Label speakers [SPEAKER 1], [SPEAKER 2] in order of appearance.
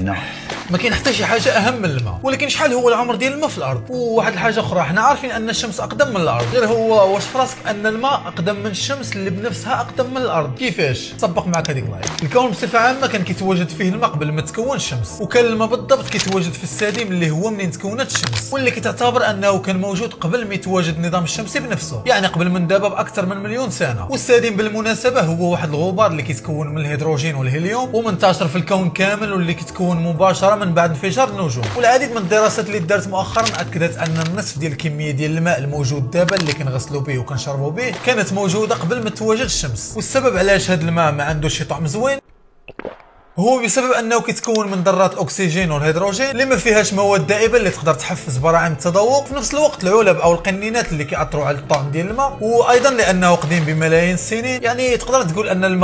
[SPEAKER 1] نعم.
[SPEAKER 2] ما كاين حتى شي حاجه اهم من الماء. ولكن شحال هو العمر ديال الماء في الارض؟ وواحد الحاجه اخرى، حنا عارفين ان الشمس اقدم من الارض، غير هو واش فراسك ان الماء اقدم من الشمس اللي بنفسها اقدم من الارض؟ كيفاش؟ طبق معك هذيك اللايف. الكون بصفه عامه كان كيتواجد فيه الماء قبل ما تكون الشمس، وكان الماء بالضبط كيتواجد في السديم اللي هو منين تكونت الشمس، واللي كتعتبر انه كان موجود قبل ما يتواجد النظام الشمسي بنفسه، يعني قبل من دابا باكثر من مليون سنه. والسديم بالمناسبه هو واحد الغبار اللي كيتكون من الهيدروجين والهيليوم ومنتشر في الكون كامل، واللي كيتكون مباشره من بعد انفجار النجوم. والعديد من الدراسات اللي دارت مؤخرا اكدت ان النصف ديال الكميه ديال الماء الموجود دابا اللي كنغسلوا به وكنشربوا به كانت موجوده قبل ما تواجد الشمس. والسبب علاش هذا الماء ما عندوش شي طعم زوين هو بسبب انه كيتكون من ذرات الاكسجين والهيدروجين اللي ما فيهاش مواد دائبه اللي تقدر تحفز براعم التذوق، في نفس الوقت العلب او القنينات اللي كيأثروا على الطعم ديال الماء، وايضا لانه قديم بملايين السنين. يعني تقدر تقول ان الماء